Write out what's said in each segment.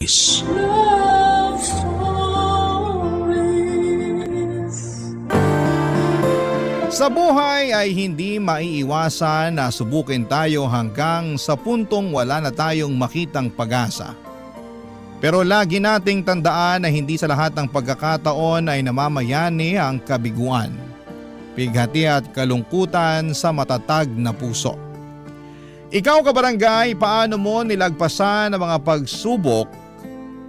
Love stories. Sa buhay ay hindi maiiwasan na subukin tayo hanggang sa puntong wala na tayong makitang pag-asa. Pero lagi nating tandaan na hindi sa lahat ng pagkakataon ay namamayani ang kabiguan, pighati at kalungkutan sa matatag na puso. Ikaw kabarangay, paano mo nilagpasan ang mga pagsubok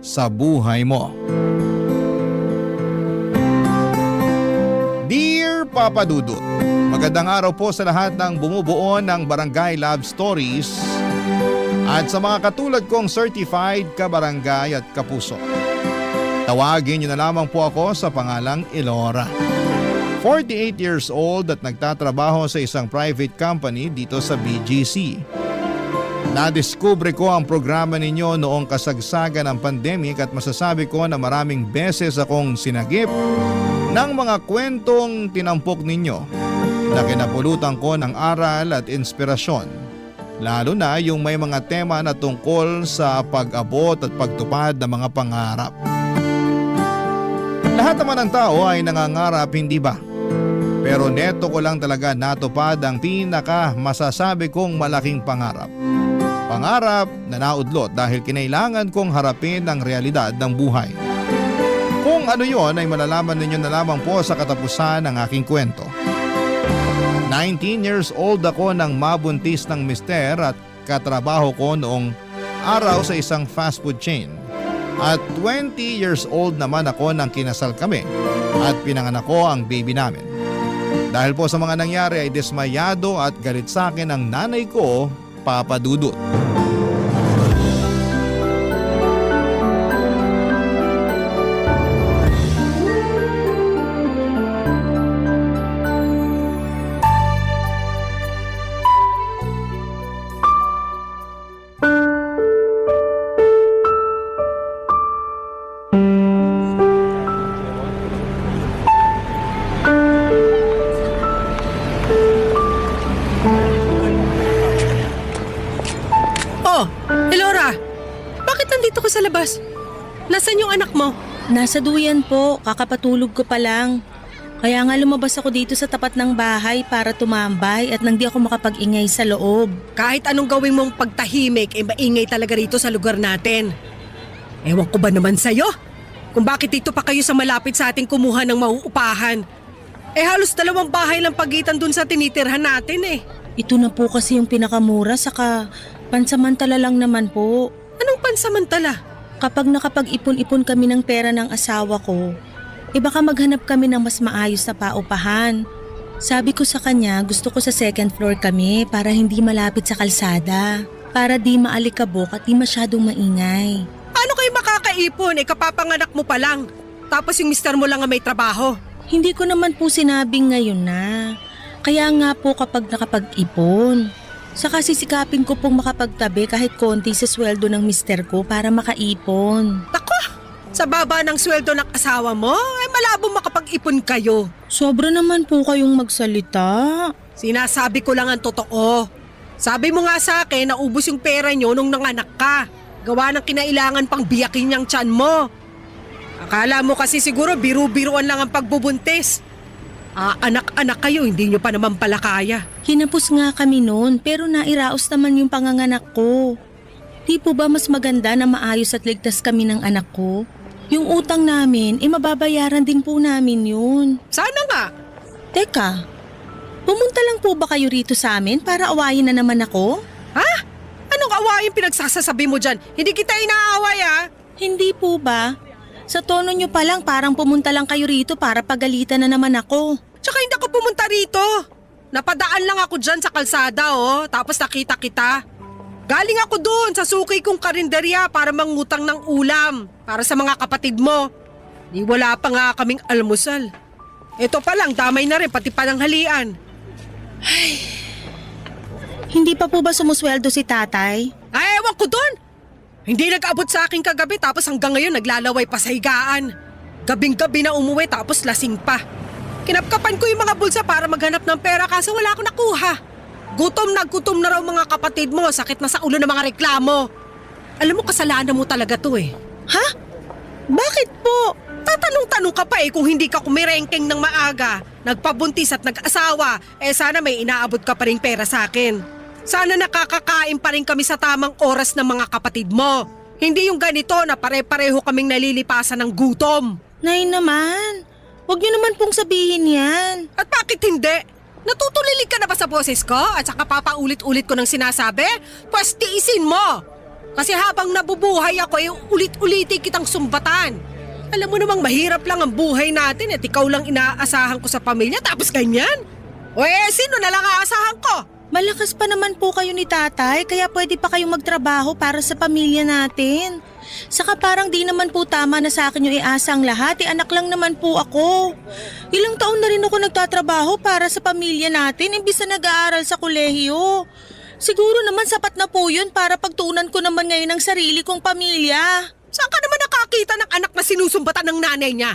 sa buhay mo? Dear Papa Dudut, magandang araw po sa lahat ng bumubuo ng Barangay Love Stories at sa mga katulad kong certified kabarangay at kapuso. Tawagin niyo na lamang po ako sa pangalang Elora. 48 years old at nagtatrabaho sa isang private company dito sa BGC. Nadiskubre ko ang programa ninyo noong kasagsagan ng pandemic at masasabi ko na maraming beses akong sinagip ng mga kwentong tinampok ninyo na kinapulutan ko ng aral at inspirasyon. Lalo na yung may mga tema na tungkol sa pag-abot at pagtupad ng mga pangarap. Lahat naman ng tao ay nangangarap, hindi ba? Pero neto ko lang talaga natupad ang pinaka masasabi kong malaking pangarap. Pangarap na naudlot dahil kinailangan kong harapin ang realidad ng buhay. Kung ano yon ay malalaman ninyo na lamang po sa katapusan ng aking kwento. 19 years old ako nang mabuntis ng mister at katrabaho ko noong araw sa isang fast food chain. At 20 years old naman ako nang kinasal kami at pinanganak ko ang baby namin. Dahil po sa mga nangyari ay dismayado at galit sa akin ang nanay ko, Papa Dudut. Elora, bakit nandito ka sa labas? Nasaan yung anak mo? Nasa duyan po, kakapatulog ko pa lang. Kaya nga lumabas ako dito sa tapat ng bahay para tumambay at nang di ako makapag-ingay sa loob. Kahit anong gawin mong pagtahimik, maingay talaga rito sa lugar natin. Ewan ko ba naman sa'yo? Kung bakit dito pa kayo sa malapit sa ating kumuha ng mauupahan. Halos 2 bahay lang pagitan dun sa tinitirhan natin eh. Ito na po kasi yung pinakamura saka pansamantala lang naman po. Anong pansamantala? Kapag nakapag-ipon-ipon kami ng pera ng asawa ko, baka maghanap kami ng mas maayos na paupahan. Sabi ko sa kanya gusto ko sa 2nd floor kami para hindi malapit sa kalsada. Para di maalikabok at di masyadong maingay. Paano kayo makakaipon? Kapapanganak mo pa lang. Tapos yung mister mo lang ang may trabaho. Hindi ko naman po sinabing ngayon na. Kaya nga po kapag nakapag-ipon. Saka sisikapin ko pong makapagtabi kahit konti sa sweldo ng mister ko para makaipon. Tako! Sa baba ng sweldo ng asawa mo, malabo makapag-ipon kayo. Sobra naman po kayong magsalita. Sinasabi ko lang ang totoo. Sabi mo nga sa akin na ubos yung pera nyo nung nanganak ka. Gawa ng kinailangan pang biyakin niyang tiyan mo. Akala mo kasi siguro biru-biruan lang ang pagbubuntis. Anak-anak kayo, hindi nyo pa naman pala kaya. Hinapos nga kami noon pero nairaos naman yung panganganak ko. Di po ba mas maganda na maayos at ligtas kami ng anak ko? Yung utang namin, mababayaran din po namin yun. Sana nga. Teka, pumunta lang po ba kayo rito sa amin para awayin na naman ako? Ha? Anong awayin pinagsasasabi mo dyan? Hindi kita inaaway Hindi po ba? Sa tono nyo pa lang parang pumunta lang kayo rito para pagalitan na naman ako. Tsaka hindi ako pumunta rito. Napadaan lang ako dyan sa kalsada tapos nakita kita. Galing ako doon sa suki kong karinderya para mangutang ng ulam para sa mga kapatid mo. Di wala pa nga kaming almusal. Ito pa lang, damay na rin pati pananghalian. Hindi pa po ba sumusweldo si tatay? Ay, ewan ko doon. Hindi nag-abot sa akin kagabi tapos hanggang ngayon naglalaway pa sa higaan. Gabing-gabi na umuwi tapos lasing pa. Kinapkapan ko yung mga bulsa para maghanap ng pera kaso wala akong nakuha. Gutom na raw mga kapatid mo, sakit na sa ulo ng mga reklamo. Alam mo, kasalanan mo talaga to eh. Ha? Bakit po? Tatanong-tanong ka pa eh kung hindi ka kumirengkeng ng maaga, nagpabuntis at nag-asawa, sana may inaabot ka pa rin pera sa akin. Sana nakakakain pa rin kami sa tamang oras ng mga kapatid mo. Hindi yung ganito na pare-pareho kaming nalilipasan ng gutom. Nay naman, huwag niyo naman pong sabihin yan. At bakit hindi? Natutulilig ka na ba sa boses ko at saka papaulit-ulit ko ng sinasabi? Pwes tiisin mo! Kasi habang nabubuhay ako ulit-uliti kitang sumbatan. Alam mo namang mahirap lang ang buhay natin at ikaw lang inaasahan ko sa pamilya tapos ganyan? O sino na lang aasahan ko? Malakas pa naman po kayo ni tatay kaya pwede pa kayong magtrabaho para sa pamilya natin. Saka parang di naman po tama na sa akin yung iasa ang lahat, anak lang naman po ako. Ilang taon na rin ako nagtatrabaho para sa pamilya natin imbis na nag-aaral sa kolehiyo. Siguro naman sapat na po yun para pagtuunan ko naman ngayon ang sarili kong pamilya. Saan ka naman nakakita ng anak na sinusumbatan ng nanay niya?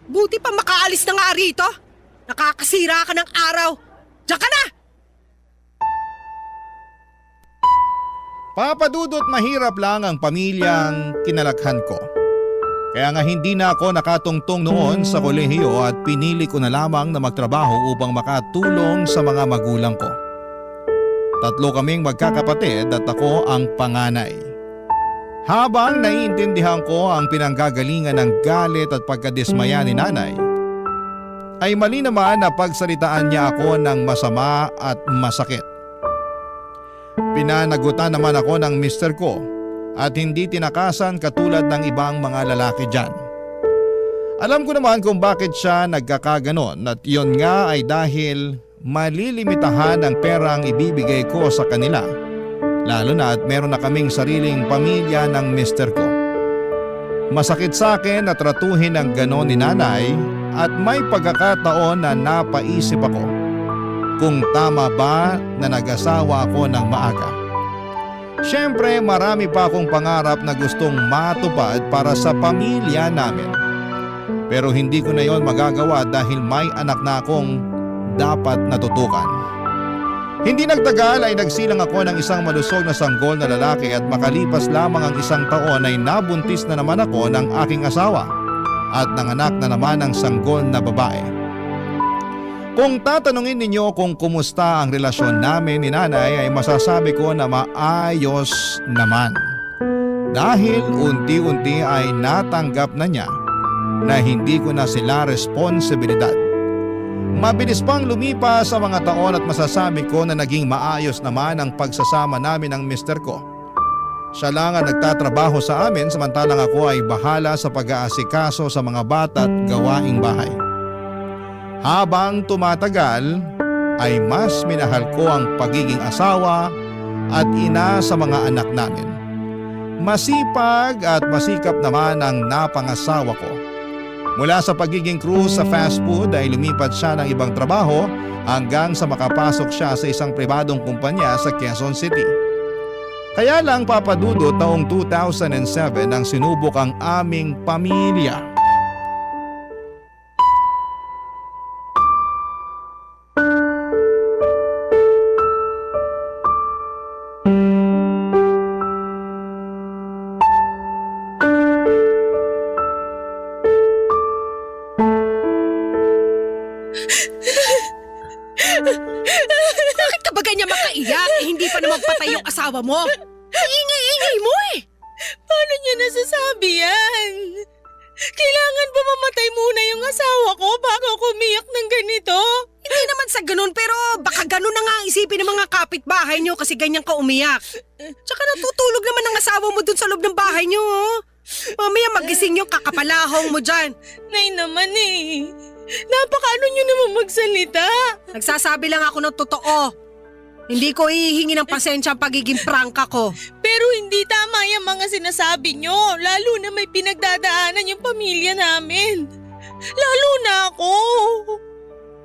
Buti pa makaalis na nga rito. Nakakasira ka ng araw. Diyan ka na! Papadudot mahirap lang ang pamilyang kinalakhan ko. Kaya nga hindi na ako nakatungtong noon sa kolehiyo at pinili ko na lamang na magtrabaho upang makatulong sa mga magulang ko. 3 kaming magkakapatid at ako ang panganay. Habang naiintindihan ko ang pinanggagalingan ng galit at pagkadismaya ni nanay, ay mali naman na pagsalitaan niya ako ng masama at masakit. Pinanagutan naman ako ng mister ko at hindi tinakasan katulad ng ibang mga lalaki dyan. Alam ko naman kung bakit siya nagkakaganon at yon nga ay dahil malilimitahan ang perang ibibigay ko sa kanila. Lalo na at meron na kaming sariling pamilya ng mister ko. Masakit sa akin na tratuhin ng ganon ni nanay at may pagkakataon na napaisip ako kung tama ba na nag-asawa ako ng maaga. Siyempre marami pa akong pangarap na gustong matupad para sa pamilya namin. Pero hindi ko na yon magagawa dahil may anak na akong dapat natutukan. Hindi nagtagal ay nagsilang ako ng isang malusog na sanggol na lalaki at makalipas lamang ang 1 taon ay nabuntis na naman ako ng aking asawa at nanganak na naman ang sanggol na babae. Kung tatanungin ninyo kung kumusta ang relasyon namin ni nanay ay masasabi ko na maayos naman. Dahil unti-unti ay natanggap na niya na hindi ko na sila responsibilidad. Mabilis pang lumipas sa mga taon at masasabi ko na naging maayos naman ang pagsasama namin ng mister ko. Siya lang ang nagtatrabaho sa amin samantalang ako ay bahala sa pag-aasikaso sa mga bata at gawaing bahay. Habang tumatagal ay mas minahal ko ang pagiging asawa at ina sa mga anak namin. Masipag at masikap naman ang napangasawa ko. Mula sa pagiging crew sa fast food ay lumipat siya ng ibang trabaho hanggang sa makapasok siya sa isang pribadong kumpanya sa Quezon City. Kaya lang papadudot taong 2007 nang sinubok ang aming pamilya. Bakit ka ba ganyan makaiyak? Hindi pa naman patay yung asawa mo. Ingay-ingay mo eh. Paano niya nasasabi yan? Kailangan ba mamatay muna yung asawa ko bago ako umiyak ng ganito? Hindi naman sa ganun pero baka ganun na nga ang isipin ng mga kapitbahay niyo kasi ganyan ka umiyak. Tsaka natutulog naman ang asawa mo dun sa loob ng bahay niyo. Oh. Mamaya magising yung kakapalahong mo dyan. Nay naman eh. Napakaano niyo naman magsalita. Nagsasabi lang ako ng totoo. Hindi ko ihingi ng pasensya ang pagiging prangka ko. Pero hindi tama yung mga sinasabi niyo. Lalo na may pinagdadaanan yung pamilya namin. Lalo na ako.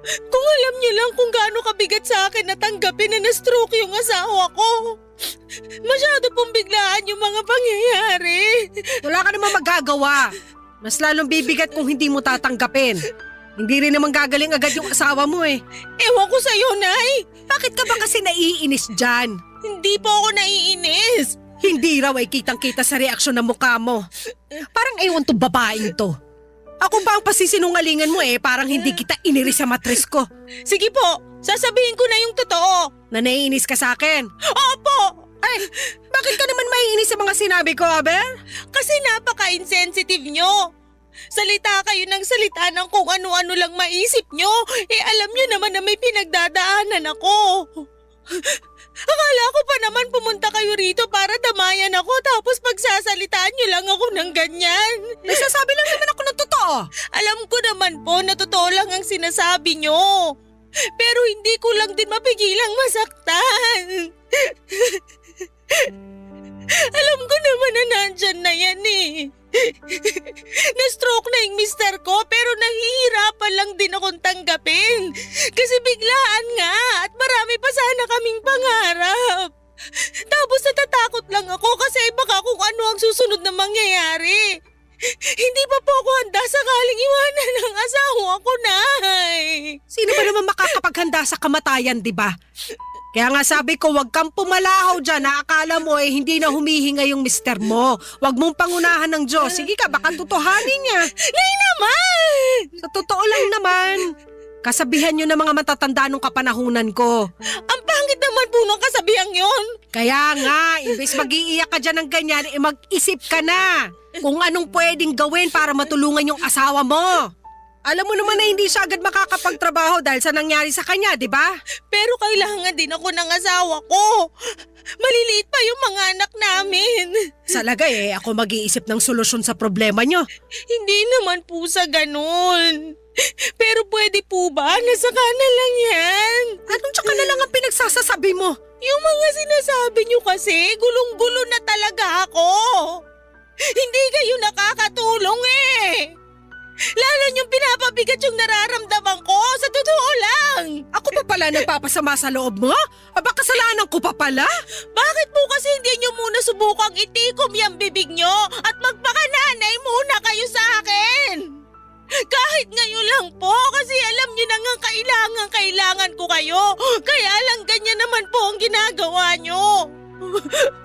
Kung alam niyo lang kung gaano kabigat sa akin na tanggapin na na-stroke yung asawa ko. Masyado pong biglaan yung mga pangyayari. Wala ka namang magagawa. Mas lalong bibigat kung hindi mo tatanggapin. Hindi rin naman gagaling agad yung asawa mo eh. Ewan ko sa'yo, Nay. Bakit ka ba kasi naiinis dyan? Hindi po ako naiinis. Hindi raw ay kitang-kita sa reaksyon ng mukha mo. Parang ewan to babaeng to. Ako pa ang pasisinungalingan mo parang hindi kita iniris sa matres ko. Sige po, sasabihin ko na yung totoo. Na naiinis ka sa akin. Opo! Ay, bakit ka naman maiinis sa mga sinabi ko, Aber? Kasi napaka-insensitive nyo. Salita kayo ng salita ng kung ano-ano lang maisip nyo. Alam nyo naman na may pinagdadaanan ako. Akala ko pa naman pumunta kayo rito para damayan ako tapos pagsasalitaan nyo lang ako ng ganyan. Nagsasabi lang naman ako ng totoo. Alam ko naman po na totoo lang ang sinasabi nyo. Pero hindi ko lang din mapigilang masaktan. Alam ko naman na nandyan na yan Na-stroke na yung mister ko pero nahihirapan lang din akong tanggapin. Kasi biglaan nga at marami pa sana kaming pangarap. Tapos natatakot lang ako kasi baka kung ano ang susunod na mangyayari. Hindi pa po ako handa sakaling iwanan ng asawa ko, Nay. Sino ba naman makakapaghanda sa kamatayan, di ba? Kaya nga sabi ko, wag kang pumalahaw dyan na akala mo hindi na humihinga yung mister mo. Wag mong pangunahan ng Diyos. Sige ka, baka tutuhanin niya. Nay naman! Sa totoo lang naman. Kasabihan nyo ng mga matatanda nung kapanahunan ko. Ang pangit naman po ng kasabihang yon. Kaya nga, imbes mag-iiyak ka dyan ng ganyan, mag-isip ka na kung anong pwedeng gawin para matulungan yung asawa mo. Alam mo naman na hindi siya agad makakapagtrabaho dahil sa nangyari sa kanya, di ba? Pero kailangan din ako ng asawa ko. Maliliit pa yung mga anak namin. Sa lagay ako mag-iisip ng solusyon sa problema nyo. Hindi naman po sa ganun. Pero pwede po ba? Nasaka na lang yan. Anong tsaka na lang ang pinagsasasabi mo? Yung mga sinasabi nyo kasi, gulong-gulo na talaga ako. Hindi kayo nakakatulong Lalo niyong pinapabigat yung nararamdaman ko, sa totoo lang. Ako pa pala nagpapasama sa loob mo? Aba kasalanan ko pa pala? Bakit po kasi hindi niyo muna subukang itikom yung bibig niyo at magpakananay muna kayo sa akin? Kahit ngayon lang po kasi alam niyo na nga kailangan ko kayo. Kaya lang ganyan naman po ang ginagawa niyo.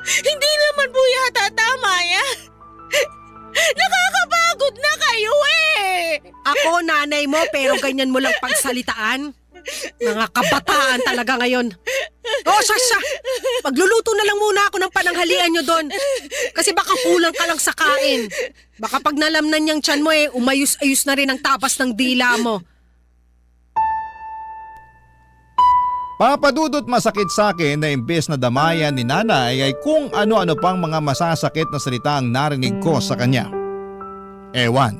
Hindi naman po yata tama yan. Nakakapagod na kayo Ako nanay mo pero ganyan mo lang pagsalitaan. Mga kabataan talaga ngayon. Siya. Magluluto na lang muna ako ng pananghalian nyo doon. Kasi baka kulang ka lang sa kain. Baka pag nalamnan niyang tiyan mo umayos-ayos na rin ang tapas ng dila mo. Papadudot masakit sa akin na imbes na damayan ni nanay ay kung ano-ano pang mga masasakit na salita ang narinig ko sa kanya. Ewan,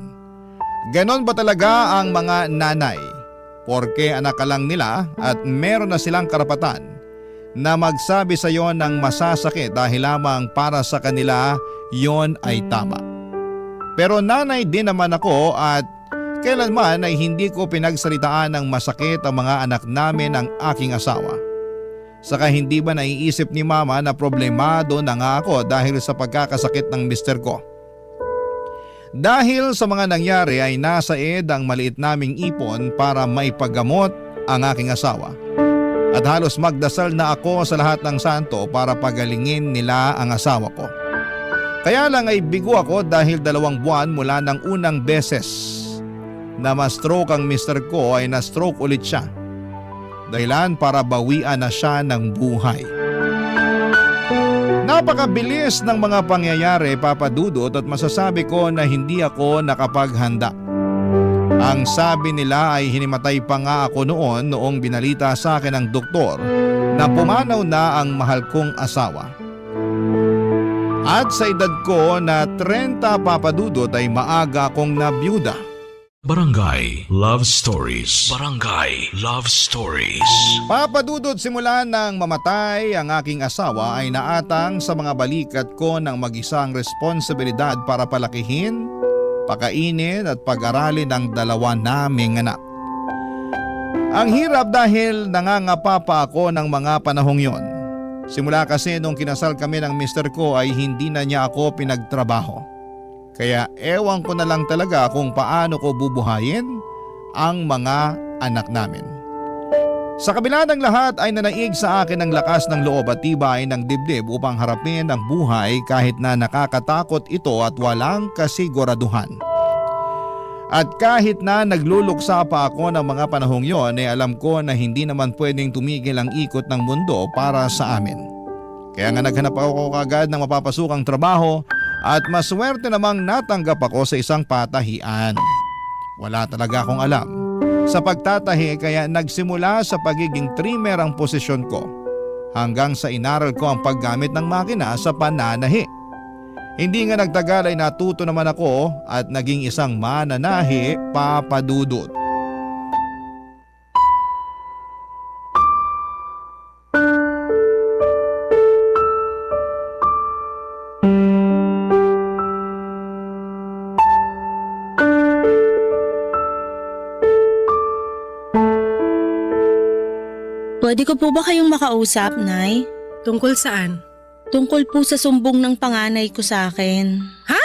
ganon ba talaga ang mga nanay? Porke anak ka lang nila at meron na silang karapatan na magsabi sa iyo ng masasakit dahil lamang para sa kanila yon ay tama. Pero nanay din naman ako at kailanman ay hindi ko pinagsalitaan ng masakit ang mga anak namin ng aking asawa. Saka hindi ba naiisip ni mama na problemado na nga ako dahil sa pagkakasakit ng mister ko? Dahil sa mga nangyari ay nasa ang maliit naming ipon para maipagamot ang aking asawa. At halos magdasal na ako sa lahat ng santo para pagalingin nila ang asawa ko. Kaya lang ay bigo ako dahil 2 buwan mula ng unang beses na ma-stroke ang mister ko ay na-stroke ulit siya. Dahilan para bawian na siya ng buhay. Napakabilis ng mga pangyayari, Papa Dudut, at masasabi ko na hindi ako nakapaghanda. Ang sabi nila ay hinimatay pa nga ako noong binalita sa akin ng doktor na pumanaw na ang mahal kong asawa. At sa edad ko na 30, Papa Dudut, ay maaga akong nabiyuda. Barangay Love Stories. Barangay Love Stories. Papadudod simula nang mamatay ang aking asawa ay naatang sa mga balikat ko ng mag-isang responsibilidad para palakihin, pakainin at pag-aralin ang 2 naming anak. Ang hirap dahil nangangapa pa ako ng mga panahong yon. Simula kasi nung kinasal kami ng mister ko ay hindi na niya ako pinagtrabaho. Kaya ewan ko na lang talaga kung paano ko bubuhayin ang mga anak namin. Sa kabila ng lahat ay nanaig sa akin ang lakas ng loob at tibay ng dibdib upang harapin ang buhay kahit na nakakatakot ito at walang kasiguraduhan. At kahit na nagluluksa pa ako ng mga panahong yon ay alam ko na hindi naman pwedeng tumigil ang ikot ng mundo para sa amin. Kaya nga naghanap ako kagad ng mapapasukang trabaho at maswerte namang natanggap ako sa isang patahian. Wala talaga akong alam sa pagtatahi kaya nagsimula sa pagiging trimmer ang posisyon ko hanggang sa inaral ko ang paggamit ng makina sa pananahi. Hindi nga nagtagal ay natuto naman ako at naging isang mananahi, Papa Dudut. Pwede ko po ba kayong makausap, Nay? Tungkol saan? Tungkol po sa sumbong ng panganay ko sa akin. Ha?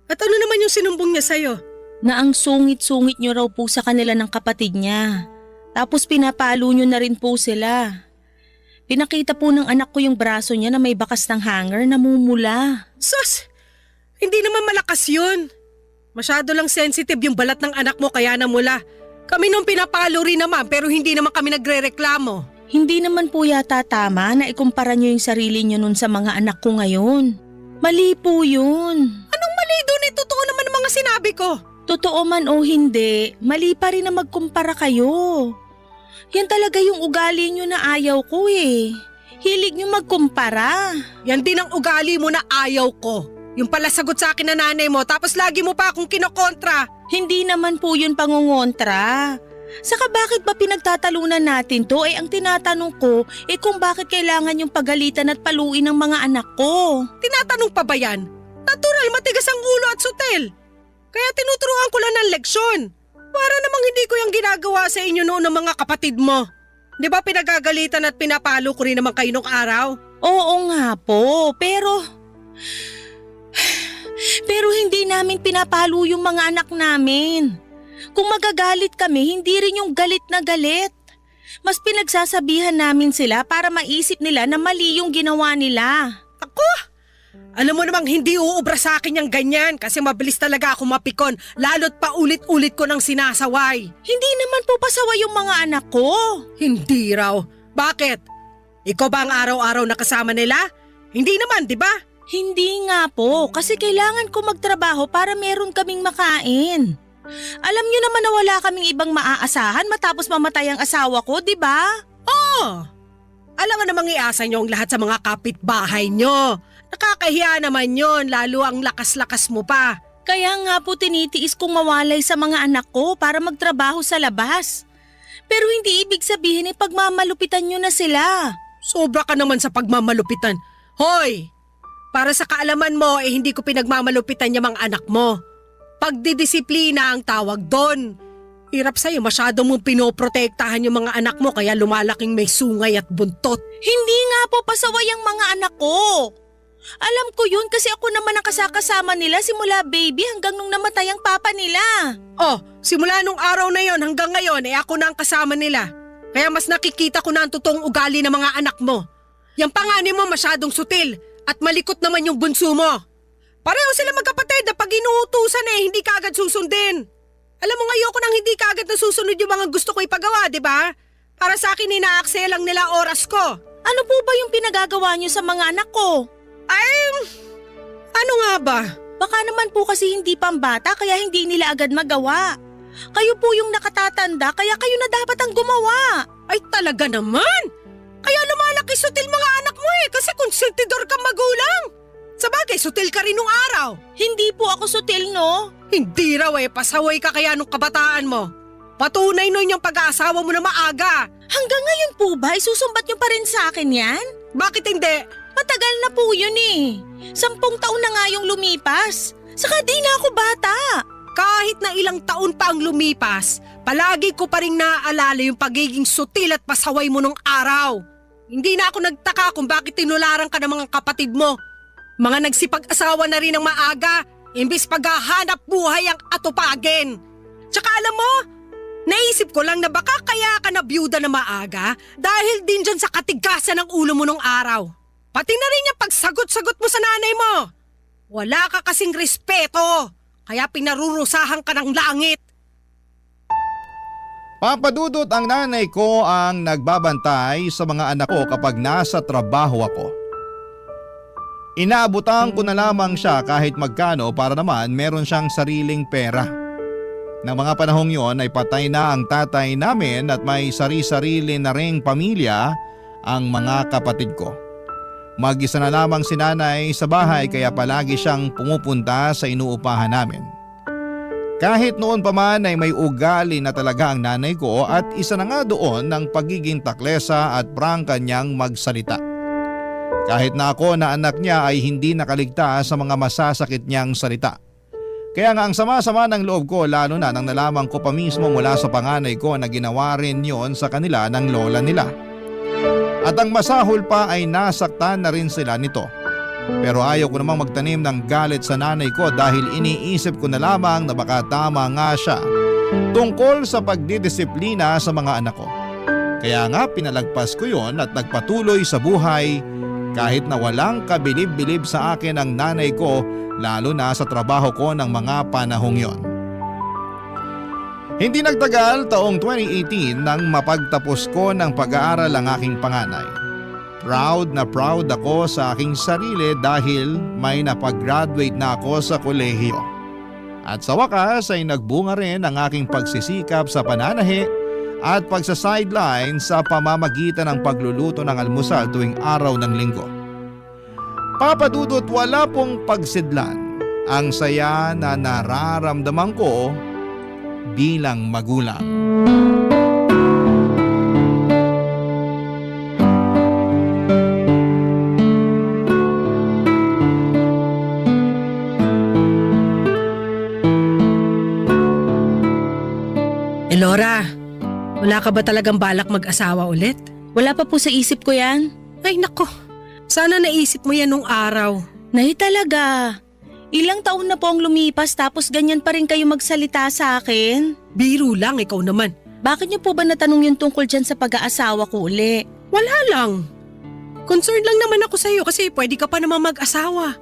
At ano naman yung sinumbong niya sa'yo? Na ang sungit-sungit niyo raw po sa kanila ng kapatid niya. Tapos pinapalo niyo na rin po sila. Pinakita po ng anak ko yung braso niya na may bakas ng hanger na mumula. Sus! Hindi naman malakas yun. Masyado lang sensitive yung balat ng anak mo kaya namula. Kami nung pinapalo rin naman pero hindi naman kami nagre-reklamo. Hindi naman po yata tama na ikumpara niyo yung sarili niyo nun sa mga anak ko ngayon. Mali po yun. Anong mali doon? Totoo naman ang mga sinabi ko. Totoo man o hindi, mali pa rin na magkumpara kayo. Yan talaga yung ugali niyo na ayaw ko eh. Hilig niyo magkumpara. Yan din ang ugali mo na ayaw ko. Yung pala sagot sa akin na nanay mo tapos lagi mo pa akong kinokontra. Hindi naman po yun pangungontra. Saka bakit ba pinagtatalunan natin to? Ang tinatanong ko, kung bakit kailangan yung pagalitan at paluin ng mga anak ko? Tinatanong pa ba yan? Natural, matigas ang ulo at sutel. Kaya tinuturuan ko lang ng leksyon. Para namang hindi ko yung ginagawa sa inyo noon ng mga kapatid mo. Di ba pinagagalitan at pinapalo ko rin naman kayo nung araw? Oo nga po, pero hindi namin pinapalo yung mga anak namin. Kung magagalit kami, hindi rin yung galit na galit. Mas pinagsasabihan namin sila para maisip nila na mali yung ginawa nila. Ako? Alam mo namang hindi uubra sa akin yung ganyan kasi mabilis talaga ako mapikon lalo't paulit-ulit ko nang sinasaway. Hindi naman po pasaway yung mga anak ko. Hindi raw. Bakit? Ikaw ba ang araw-araw na kasama nila? Hindi naman, di ba? Hindi nga po, kasi kailangan ko magtrabaho para meron kaming makain. Alam niyo naman na wala kaming ibang maaasahan matapos mamatay ang asawa ko, di ba? Oo. Alam mo namang iasa niyo ang lahat sa mga kapitbahay niyo. Nakakahiya naman yon, lalo ang lakas-lakas mo pa. Kaya nga po tinitiis kong mawalay sa mga anak ko para magtrabaho sa labas. Pero hindi ibig sabihin pagmamalupitan niyo na sila. Sobra ka naman sa pagmamalupitan. Hoy! Para sa kaalaman mo, hindi ko pinagmamalupitan yung mga anak mo. Pagdidisiplina ang tawag doon. Hirap sa'yo, masyado mong pinoprotektahan yung mga anak mo kaya lumalaking may sungay at buntot. Hindi nga po pasaway ang mga anak ko. Alam ko yun kasi ako naman ang kasakasama nila simula baby hanggang nung namatay ang papa nila. Oh, simula nung araw na yon hanggang ngayon ako na ang kasama nila. Kaya mas nakikita ko na ang totoong ugali ng mga anak mo. Yung panganay mo masyadong sutil. At malikot naman yung bunso mo. Pareho sila magkapatid na pag inuutusan hindi ka agad susundin. Alam mo ayoko nang hindi ka agad nasusunod yung mga gusto ko ipagawa, di ba? Para sa akin inaaksaya lang nila oras ko. Ano po ba yung pinagagawa niyo sa mga anak ko? Ano nga ba? Baka naman po kasi hindi pambata kaya hindi nila agad magawa. Kayo po yung nakatatanda kaya kayo na dapat ang gumawa. Ay talaga naman! Kaya lumalaki sutil mga anak mo kasi konsentidor kang magulang. Sabagay, sutil ka rin nung araw. Hindi po ako sutil, no? Hindi raw pasaway ka kaya nung kabataan mo. Patunay nun yung pag-aasawa mo na maaga. Hanggang ngayon po ba, isusumbat niyo pa rin sa akin yan? Bakit hindi? Matagal na po yun 10 taon na nga yung lumipas. Saka di na ako bata. Kahit na ilang taon pa ang lumipas, palagi ko pa rin naaalala yung pagiging sutil at pasaway mo nung araw. Hindi na ako nagtaka kung bakit tinularan ka ng mga kapatid mo. Mga nagsipag-asawa na rin ng maaga, imbis paghahanap buhay ang atupagin. Tsaka alam mo, Naisip ko lang na baka kaya ka na byuda na maaga dahil din dyan sa katigasan ng ulo mo nung araw. Pati na rin yung pagsagot-sagot mo sa nanay mo. Wala ka kasing respeto, kaya pinarurusahan ka ng langit. Papadudot, ang nanay ko ang nagbabantay sa mga anak ko kapag nasa trabaho ako. Inaabutan ko na lamang siya kahit magkano para naman meron siyang sariling pera. Nang mga panahong yon ay patay na ang tatay namin at may sari-sarili na ring pamilya ang mga kapatid ko. Mag-isa na lamang si nanay sa bahay kaya palagi siyang pumupunta sa inuupahan namin. Kahit noon pa man ay may ugali na talaga ang nanay ko at isa na nga doon ng pagiging taklesa at prangka niyang magsalita. Kahit na ako na anak niya ay hindi nakaligtas sa mga masasakit niyang salita. Kaya nga ang sama-sama ng loob ko lalo na nang nalaman ko pa mismo mula sa panganay ko na ginawa rin yon sa kanila ng lola nila. At ang masahol pa ay nasaktan na rin sila nito. Pero ayaw ko namang magtanim ng galit sa nanay ko dahil iniisip ko na lamang na baka tama nga siya tungkol sa pagdidisiplina sa mga anak ko. Kaya nga pinalagpas ko yon at nagpatuloy sa buhay kahit na walang kabilib-bilib sa akin ang nanay ko lalo na sa trabaho ko ng mga panahong yon. Hindi nagtagal taong 2018 nang mapagtapos ko ng pag-aaral ang aking panganay. Proud na proud ako sa aking sarili dahil may napag-graduate na ako sa kolehiyo. At sa wakas ay nagbunga rin ang aking pagsisikap sa pananahi at pagsa-sideline sa pamamagitan ng pagluluto ng almusal tuwing araw ng linggo. Papadudot, wala pong pagsidlan ang saya na nararamdaman ko bilang magulang. Elora, wala ka ba talagang balak mag-asawa ulit? Wala pa po sa isip ko yan. Ay nako, sana naisip mo yan nung araw. Nay talaga. Ilang taon na po ang lumipas tapos ganyan pa rin kayo magsalita sa akin. Biro lang, ikaw naman. Bakit niyo po ba natanong yung tungkol dyan sa pag-aasawa ko uli? Wala lang. Concerned lang naman ako sa'yo kasi pwede ka pa naman mag-asawa.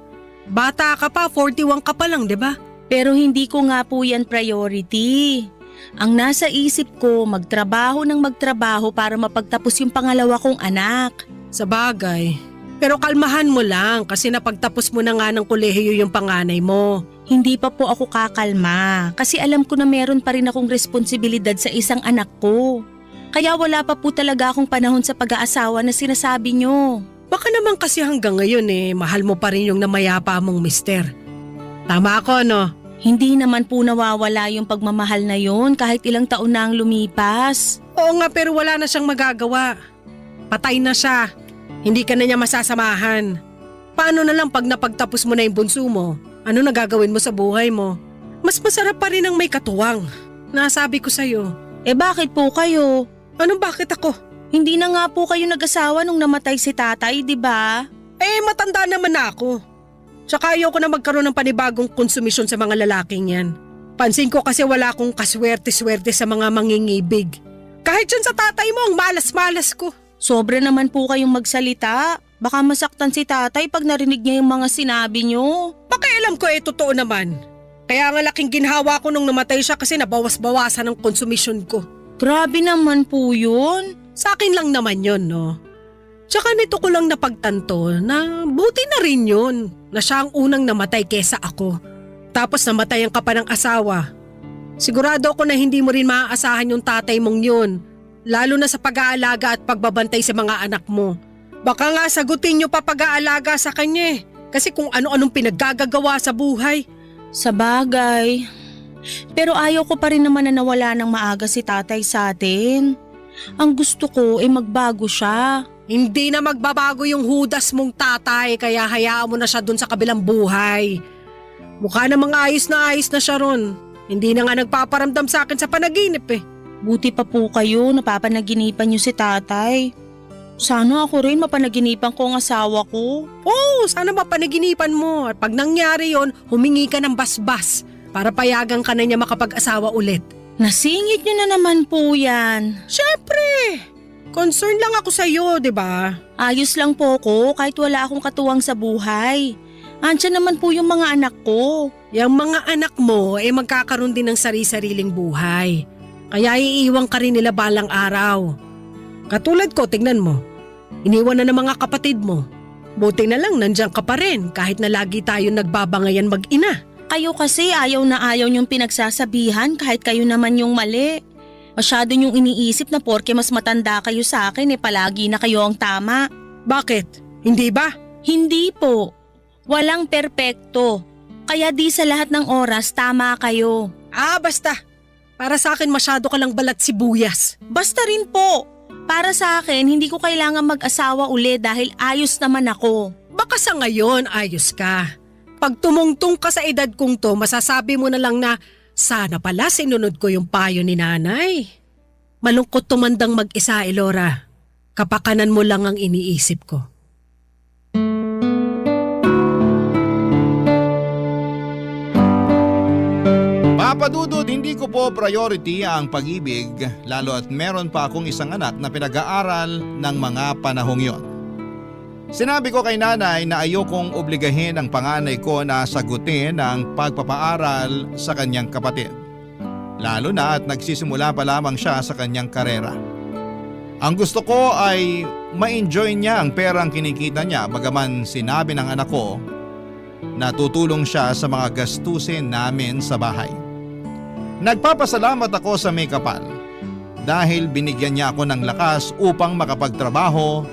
Bata ka pa, 41 ka pa lang, di ba? Pero hindi ko nga po yan priority. Ang nasa isip ko, magtrabaho ng magtrabaho para mapagtapos yung pangalawa kong anak. Sa bagay. Pero kalmahan mo lang kasi napagtapos mo na nga ng kolehiyo yung panganay mo. Hindi pa po ako kakalma kasi alam ko na meron pa rin akong responsibilidad sa isang anak ko. Kaya wala pa po talaga akong panahon sa pag-aasawa na sinasabi nyo. Baka naman kasi hanggang ngayon mahal mo pa rin yung namayapa mong mister. Tama ako, no? Hindi naman po nawawala yung pagmamahal na yon kahit ilang taon na ang lumipas. Oo nga, pero wala na siyang magagawa. Patay na siya. Hindi ka na niya masasamahan. Paano na lang pag napagtapos mo na yung bunso mo? Ano na gagawin mo sa buhay mo? Mas masarap pa rin ang may katuwang. Nasabi ko sa'yo. Bakit po kayo? Anong bakit ako? Hindi na nga po kayo nag-asawa nung namatay si tatay, di ba? Matanda naman na ako. Tsaka ayaw ko na magkaroon ng panibagong konsumisyon sa mga lalaking yan. Pansin ko kasi wala akong kaswerte-swerte sa mga mangingibig. Kahit dyan sa tatay mo, ang malas-malas ko. Sobra naman po kayong magsalita. Baka masaktan si tatay pag narinig niya yung mga sinabi niyo. Pakialam ko totoo naman. Kaya nga laking ginhawa ko nung namatay siya kasi nabawas-bawasan ang konsumisyon ko. Grabe naman po yun. Sa akin lang naman yun, no? Tsaka nito ko lang napagtanto na buti na rin yun na siya ang unang namatay kesa ako. Tapos namatay ang kapa ng asawa. Sigurado ako na hindi mo rin maaasahan yung tatay mong yun. Lalo na sa pag-aalaga at pagbabantay sa mga anak mo. Baka nga sagutin niyo pa pag-aalaga sa kanya kasi kung ano-anong pinaggagawa sa buhay. Sa bagay. Pero ayaw ko pa rin naman na nawala ng maaga si tatay sa atin. Ang gusto ko magbago siya. Hindi na magbabago yung hudas mong tatay kaya hayaan mo na siya dun sa kabilang buhay. Mukha namang ayos na siya ron. Hindi na nga nagpaparamdam sa akin sa panaginip Buti pa po kayo, napapanaginipan niyo si tatay. Sana ako rin mapanaginipan ko ang asawa ko. Oo, sana mapanaginipan mo. At pag nangyari yon, humingi ka ng basbas para payagan ka na niya makapag-asawa ulit. Nasingit nyo na naman po yan. Syempre, concern lang ako sa'yo, di ba? Ayos lang po ko kahit wala akong katuwang sa buhay. Andiyan naman po yung mga anak ko. Yung mga anak mo magkakaroon din ng sari-sariling buhay. Kaya iiwan ka rin nila balang araw. Katulad ko, tignan mo. Iniwan na ng mga kapatid mo. Buti na lang nandiyan ka pa rin kahit na lagi tayo nagbabangayan mag-ina. Kayo kasi ayaw na ayaw niyong pinagsasabihan kahit kayo naman yung mali. Masyado niyong iniisip na porke mas matanda kayo sa akin palagi na kayo ang tama. Bakit? Hindi ba? Hindi po. Walang perpekto. Kaya di sa lahat ng oras tama kayo. Basta. Para sa akin masyado ka lang balat sibuyas. Basta rin po. Para sa akin, hindi ko kailangan mag-asawa uli dahil ayos naman ako. Baka sa ngayon ayos ka. Pag tumungtong ka sa edad kong to, masasabi mo na lang na sana pala sinunod ko yung payo ni nanay. Malungkot tumandang mag-isa, Elora. Kapakanan mo lang ang iniisip ko. Papadudod, hindi ko po priority ang pag-ibig lalo at meron pa akong isang anak na pinag-aaral ng mga panahong yon. Sinabi ko kay nanay na ayokong obligahin ang panganay ko na sagutin ang pagpapaaral sa kanyang kapatid. Lalo na at nagsisimula pa lamang siya sa kanyang karera. Ang gusto ko ay ma-enjoy niya ang perang kinikita niya bagaman sinabi ng anak ko na tutulong siya sa mga gastusin namin sa bahay. Nagpapasalamat ako sa may kapal dahil binigyan niya ako ng lakas upang makapagtrabaho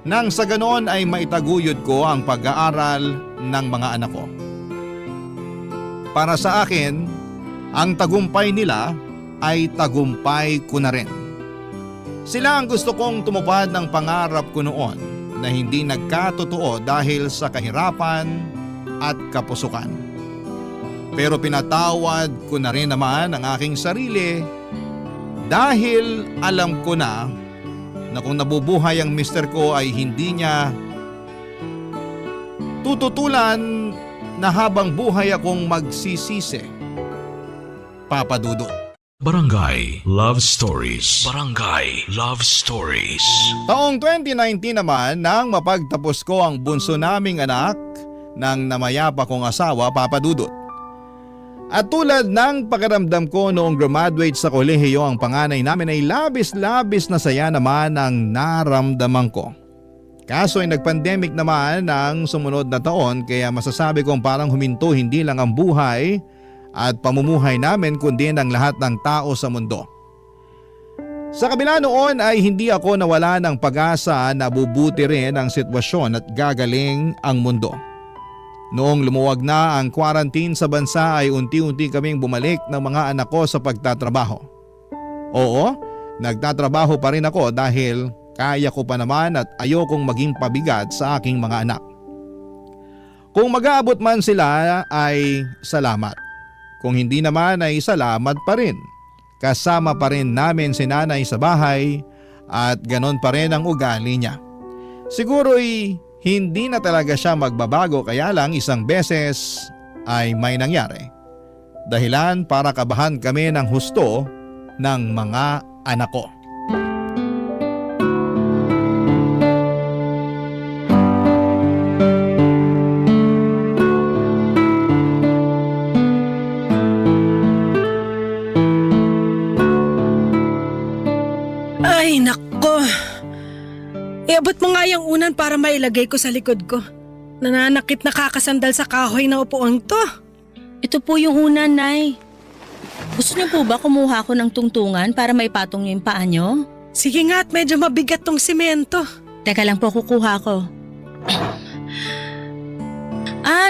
nang sa ganoon ay maitaguyod ko ang pag-aaral ng mga anak ko. Para sa akin, ang tagumpay nila ay tagumpay ko na rin. Sila ang gusto kong tumupad ng pangarap ko noon na hindi nagkatotoo dahil sa kahirapan at kapusukan. Pero pinatawad ko na rin naman ang aking sarili dahil alam ko na kung nabubuhay ang mister ko ay hindi niya tututulan na habang buhay akong magsisisi. Papa Dudut. Barangay Love Stories. Barangay Love Stories. Taong 2019 naman nang mapagtapos ko ang bunso naming anak ng namayapa kong asawa, Papa Dudut. At tulad ng pakiramdam ko noong graduate sa kolehiyo ang panganay namin ay labis-labis na saya naman ang naramdaman ko. Kaso ay nag-pandemic naman ang sumunod na taon kaya masasabi kong parang huminto hindi lang ang buhay at pamumuhay namin kundi ng lahat ng tao sa mundo. Sa kabila noon ay hindi ako nawala ng pag-asa na bubuti rin ang sitwasyon at gagaling ang mundo. Noong lumuwag na ang quarantine sa bansa ay unti-unti kaming bumalik ng mga anak ko sa pagtatrabaho. Oo, nagtatrabaho pa rin ako dahil kaya ko pa naman at ayokong maging pabigat sa aking mga anak. Kung mag-aabot man sila ay salamat. Kung hindi naman ay salamat pa rin. Kasama pa rin namin si nanay sa bahay at ganon pa rin ang ugali niya. Siguro'y hindi na talaga siya magbabago kaya lang isang beses ay may nangyari. Dahilan para kabahan kami ng husto ng mga anak ko. Ay, nako. Iabot mo nga yung unan para mailagay ko sa likod ko. Nananakit na kakasandal sa kahoy na upuan to. Ito po yung unan, Nay. Gusto niyo po ba kumuha ko ng tungtungan para maipatong niyo yung paa niyo? Sige nga at medyo mabigat tong simento. Teka lang po, kukuha ko.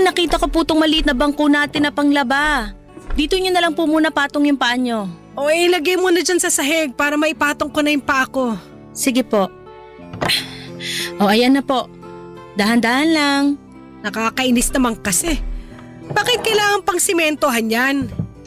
Nakita ko po tong maliit na bangko natin na panglaba. Dito niyo na lang po muna patong yung paa niyo. O ilagay mo na dyan sa sahig para maipatong ko na yung paa ko. Sige po. Ayan na po. Dahan-dahan lang. Nakakainis naman kasi. Bakit kailangan pang simentohan yan?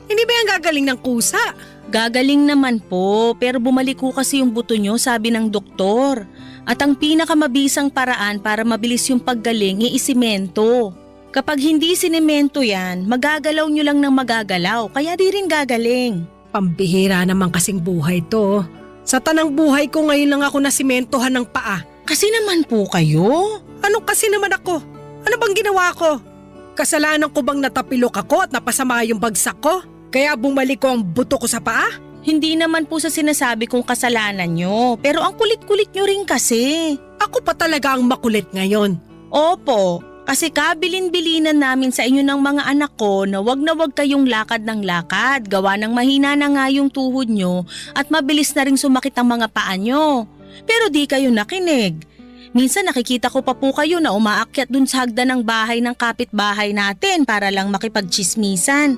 Hindi ba yan gagaling ng kusa? Gagaling naman po, pero bumalik ko kasi yung buto nyo, sabi ng doktor. At ang pinakamabisang paraan para mabilis yung paggaling isimento. Kapag hindi sinemento yan, magagalaw nyo lang ng magagalaw, kaya di rin gagaling. Pambihira naman kasing buhay to. Sa tanang buhay ko ngayon lang ako nasimentohan ng paa. Kasi naman po kayo. Anong kasi naman ako? Ano bang ginawa ko? Kasalanan ko bang natapilok ako at napasama yung bagsak ko? Kaya bumalik ko ang buto ko sa paa? Hindi naman po sa sinasabi kong kasalanan nyo, pero ang kulit-kulit nyo rin kasi. Ako pa talaga ang makulit ngayon. Opo, kasi kabilin-bilinan namin sa inyo ng mga anak ko na wag kayong lakad ng lakad. Gawa ng mahina na nga yung tuhod nyo at mabilis na ring sumakit ang mga paa nyo. Pero di kayo nakinig. Minsan nakikita ko pa po kayo na umaakyat dun sa hagdan ng bahay ng kapitbahay natin para lang makipagchismisan.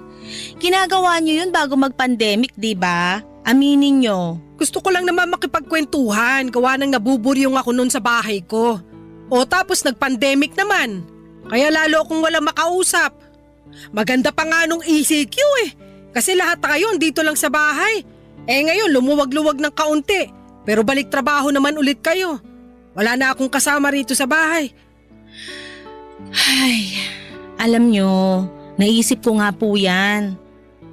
Ginagawa nyo yun bago mag-pandemic, di ba? Aminin nyo. Gusto ko lang naman makipagkwentuhan. Gawa ng nabuburyong ako noon sa bahay ko. O tapos nag-pandemic naman. Kaya lalo akong walang makausap. Maganda pa nga nung ECQ eh. Kasi lahat kayo dito lang sa bahay. Ngayon lumuwag-luwag ng kaunti. Pero balik trabaho naman ulit kayo. Wala na akong kasama rito sa bahay. Ay, alam nyo, naisip ko nga po yan.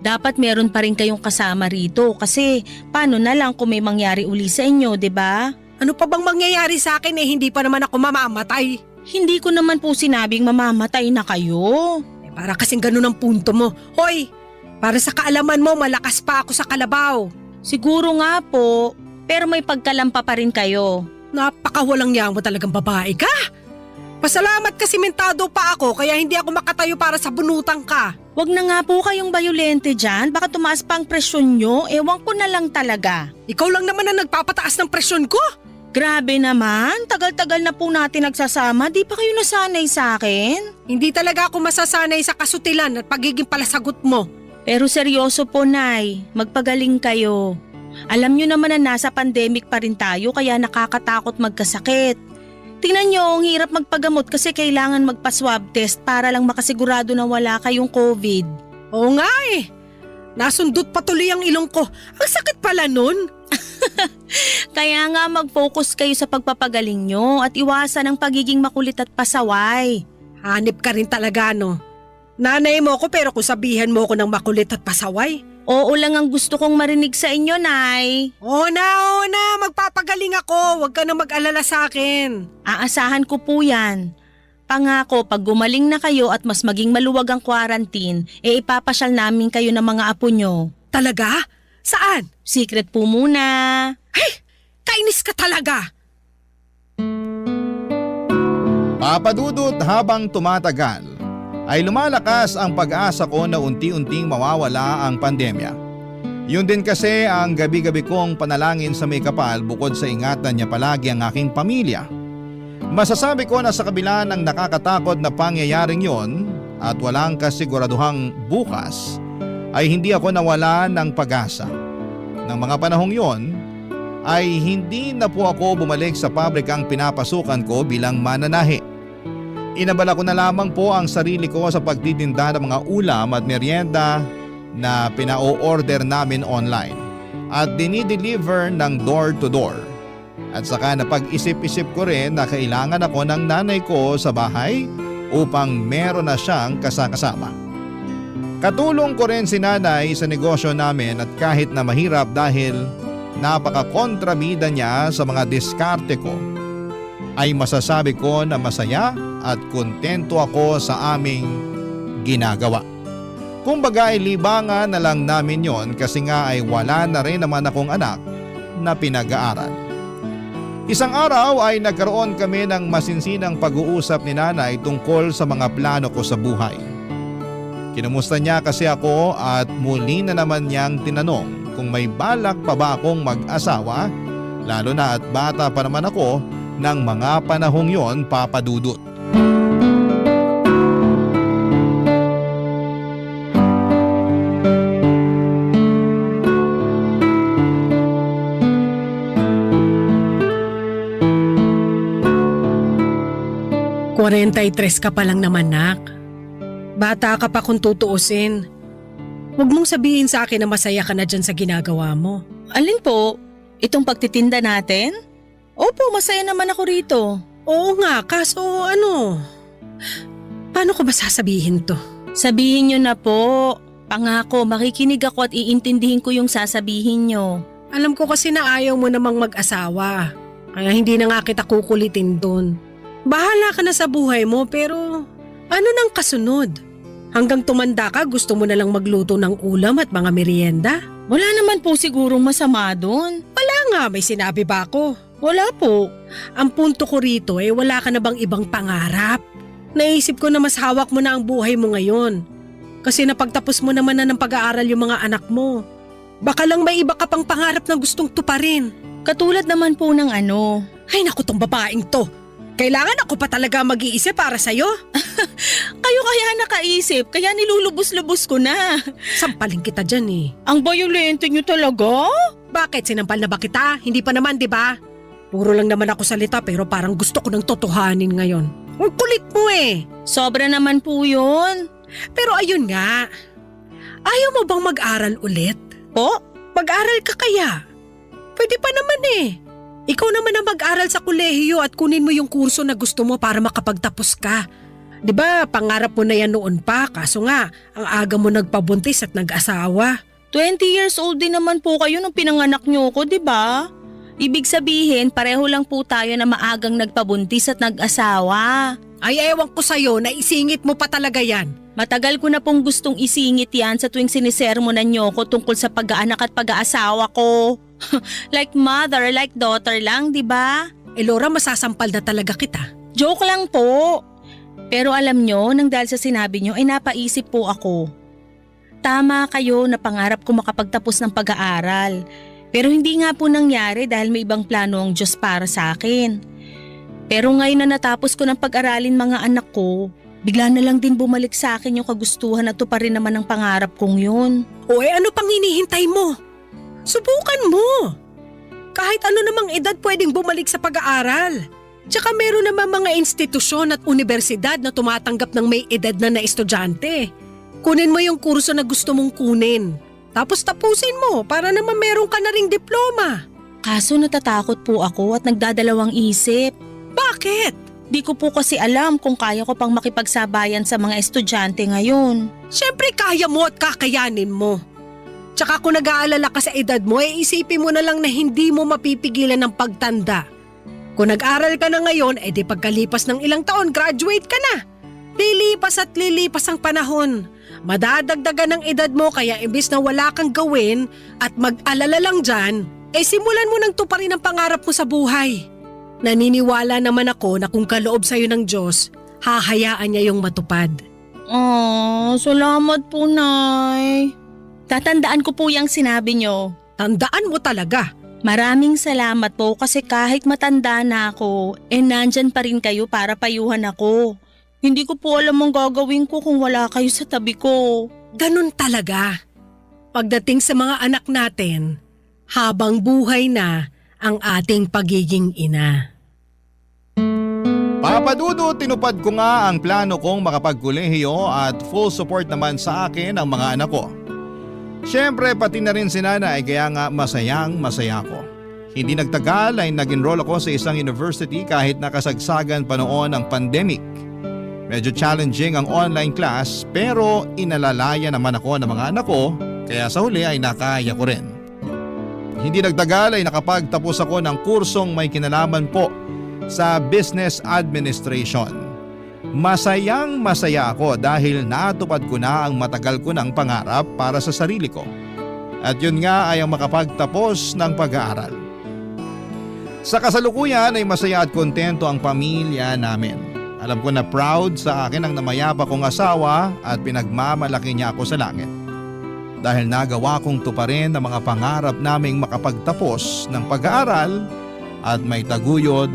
Dapat meron pa rin kayong kasama rito kasi paano na lang kung may mangyari uli sa inyo, 'di ba? Ano pa bang mangyayari sa akin hindi pa naman ako mamamatay? Hindi ko naman po sinabing mamamatay na kayo. Para kasing ganun ang punto mo. Hoy, para sa kaalaman mo malakas pa ako sa kalabaw. Siguro nga po, pero may pagkalampa pa rin kayo. Napakawalang yang mo talagang babae ka. Pasalamat kasi mentado pa ako kaya hindi ako makatayo para sa bunutang ka. Wag na nga po kayong bayolente dyan, baka tumaas pa ang presyon nyo, ewan ko na lang talaga. Ikaw lang naman ang nagpapataas ng presyon ko. Grabe naman, tagal-tagal na po natin nagsasama, di pa kayo nasanay sa akin? Hindi talaga ako masasanay sa kasutilan at pagiging palasagot mo. Pero seryoso po, Nay, magpagaling kayo. Alam nyo naman na nasa pandemic pa rin tayo kaya nakakatakot magkasakit. Tingnan nyo, ang hirap magpagamot kasi kailangan magpa-swab test para lang makasigurado na wala kayong COVID. Oo nga eh. Nasundot patuloy ang ilong ko. Ang sakit pala nun. Kaya nga mag-focus kayo sa pagpapagaling nyo at iwasan ang pagiging makulit at pasaway. Hanip ka rin talaga no. Nanay mo ko pero kung sabihan mo ko ng makulit at pasaway. Oo lang ang gusto kong marinig sa inyo, Nay. Oo na, magpapagaling ako. Huwag ka na mag-alala sa akin. Aasahan ko po yan. Pangako, pag gumaling na kayo at mas maging maluwag ang quarantine, ipapasyal namin kayo ng mga apo nyo. Talaga? Saan? Secret po muna. Hey, kainis ka talaga. Papadudot habang tumatagal, ay lumalakas ang pag-asa ko na unti-unting mawawala ang pandemya. Yun din kasi ang gabi-gabi kong panalangin sa may kapal bukod sa ingatan niya palagi ang aking pamilya. Masasabi ko na sa kabila ng nakakatakot na pangyayaring yon at walang kasiguraduhang bukas, ay hindi ako nawala ng pag-asa. Nang mga panahong yon, ay hindi na po ako bumalik sa pabrikang pinapasukan ko bilang mananahi. Inabala ko na lamang po ang sarili ko sa pagtitinda ng mga ulam at merienda na pina-o-order namin online at dinideliver ng door to door. At saka napag-isip-isip ko rin na kailangan ako ng nanay ko sa bahay upang meron na siyang kasakasama. Katulong ko rin si nanay sa negosyo namin at kahit na mahirap dahil napaka-kontrabida niya sa mga diskarte ko, ay masasabi ko na masaya at kontento ako sa aming ginagawa. Kumbaga ay libangan na lang namin yon kasi nga ay wala na rin naman akong anak na pinag-aaral. Isang araw ay nagkaroon kami ng masinsinang pag-uusap ni nanay tungkol sa mga plano ko sa buhay. Kinumusta niya kasi ako at muli na naman niyang tinanong kung may balak pa ba akong mag-asawa, lalo na at bata pa naman ako ng mga panahong yon, papadudot. Tres ka pa lang naman, nak. Bata ka pa kung tutuusin. Huwag mong sabihin sa akin na masaya ka na dyan sa ginagawa mo. Alin po? Itong pagtitinda natin? Opo, masaya naman ako rito. Oo nga, kaso ano? Paano ko ba sasabihin to? Sabihin nyo na po. Pangako, makikinig ako at iintindihin ko yung sasabihin nyo. Alam ko kasi na ayaw mo namang mag-asawa. Kaya hindi na nga kita kukulitin dun. Bahala ka na sa buhay mo pero ano nang kasunod? Hanggang tumanda ka gusto mo na lang magluto ng ulam at mga merienda? Wala naman po sigurong masama doon. Wala nga, may sinabi ba ako? Wala po. Ang punto ko rito wala ka na bang ibang pangarap? Naisip ko na mas hawak mo na ang buhay mo ngayon. Kasi napagtapos mo naman na ng pag-aaral yung mga anak mo. Baka lang may iba ka pang pangarap na gustong tuparin. Katulad naman po ng ano. Ay naku tong babaeng to. Kailangan ako pa talaga mag-iisip para sa'yo? Kayo kaya nakaisip, kaya nilulubos-lubos ko na. Sampaling kita dyan eh. Ang violente nyo talaga? Bakit? Sinampal na ba kita? Hindi pa naman, di ba? Puro lang naman ako salita pero parang gusto ko ng totohanin ngayon. Ang kulit mo eh. Sobra naman po yun. Pero ayun nga. Ayaw mo bang mag-aral ulit? Po? Mag-aral ka kaya? Pwede pa naman eh. Ikaw naman ang mag-aral sa kolehiyo at kunin mo yung kurso na gusto mo para makapagtapos ka. 'Di ba, pangarap mo na yan noon pa, kaso nga, ang aga mo nagpabuntis at nag-asawa. 20 years old din naman po kayo nung pinanganak nyo ko, di ba? Ibig sabihin, pareho lang po tayo na maagang nagpabuntis at nag-asawa. Ay ewan ko sa'yo, naisingit mo pa talaga yan. Matagal ko na pong gustong isingit yan sa tuwing sinisermonan nyo ko tungkol sa pag-aanak at pag-aasawa ko. Like mother, like daughter lang, di ba? Laura, masasampal na talaga kita. Joke lang po. Pero alam nyo, nang dahil sa sinabi nyo, ay napaisip po ako. Tama kayo na pangarap ko makapagtapos ng pag-aaral. Pero hindi nga po nangyari dahil may ibang plano ang Diyos para sa akin. Pero ngayon na natapos ko ng pag-aralin mga anak ko, bigla na lang din bumalik sa akin yung kagustuhan at pa rin naman ang pangarap kong yun. O ano pang hinihintay mo? Subukan mo. Kahit ano namang edad pwedeng bumalik sa pag-aaral. Tsaka meron naman mga institusyon at universidad na tumatanggap ng may edad na estudyante. Kunin mo yung kurso na gusto mong kunin. Tapos tapusin mo para naman meron ka na ring diploma. Kaso natatakot po ako at nagdadalawang isip. Bakit? Di ko po kasi alam kung kaya ko pang makipagsabayan sa mga estudyante ngayon. Siyempre kaya mo at kakayanin mo. Tsaka kung nag-aalala ka sa edad mo, isipin mo na lang na hindi mo mapipigilan ng pagtanda. Kung nag-aral ka na ngayon, di pagkalipas ng ilang taon, graduate ka na. Lilipas at lilipas ang panahon. Madadagdagan ng edad mo kaya imbis na wala kang gawin at mag-alala lang dyan, simulan mo nang tuparin ang pangarap mo sa buhay. Naniniwala naman ako na kung kaloob sa'yo ng Diyos, hahayaan niya yung matupad. Salamat po, Nay. Tatandaan ko po yung sinabi nyo. Tandaan mo talaga. Maraming salamat po kasi kahit matanda na ako, nandyan pa rin kayo para payuhan ako. Hindi ko po alam ang gagawin ko kung wala kayo sa tabi ko. Ganun talaga. Pagdating sa mga anak natin, habang buhay na ang ating pagiging ina. Papa Dudut, tinupad ko nga ang plano kong makapagkolehiyo at full support naman sa akin ang mga anak ko. Siyempre pati na rin si nanay kaya nga masayang masaya ko. Hindi nagtagal ay nag-enroll ako sa isang university kahit nakasagsagan pa noon ang pandemic. Medyo challenging ang online class pero inalalaya naman ako ng mga anak ko kaya sa huli ay nakaya ko rin. Hindi nagtagal ay nakapagtapos ako ng kursong may kinalaman po sa business administration. Masayang masaya ako dahil natupad ko na ang matagal ko ng pangarap para sa sarili ko. At yun nga ay ang makapagtapos ng pag-aaral. Sa kasalukuyan ay masaya at kontento ang pamilya namin. Alam ko na proud sa akin ang namayapa kong asawa at pinagmamalaki niya ako sa langit. Dahil nagawa kong tuparin ang mga pangarap naming makapagtapos ng pag-aaral at may taguyod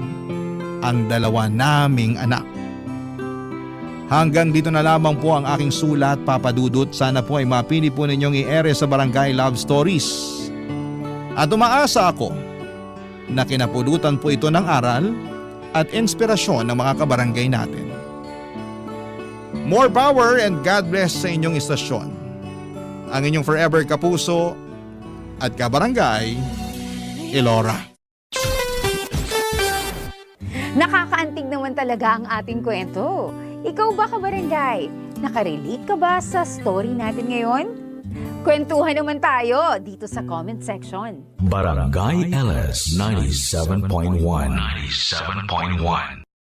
ang dalawa naming anak. Hanggang dito na lamang po ang aking sulat, Papa Dudut. Sana po ay mapili po ninyong i-ere sa Barangay Love Stories. At umaasa ako na kinapulutan po ito ng aral at inspirasyon ng mga kabarangay natin. More power and God bless sa inyong istasyon. Ang inyong forever kapuso at kabarangay, Elora. Nakakaantig naman talaga ang ating kwento. Ikaw ba, kabarangay? Nakarelate ka ba sa story natin ngayon? Kwentuhan naman tayo dito sa comment section. Barangay LS 97.1.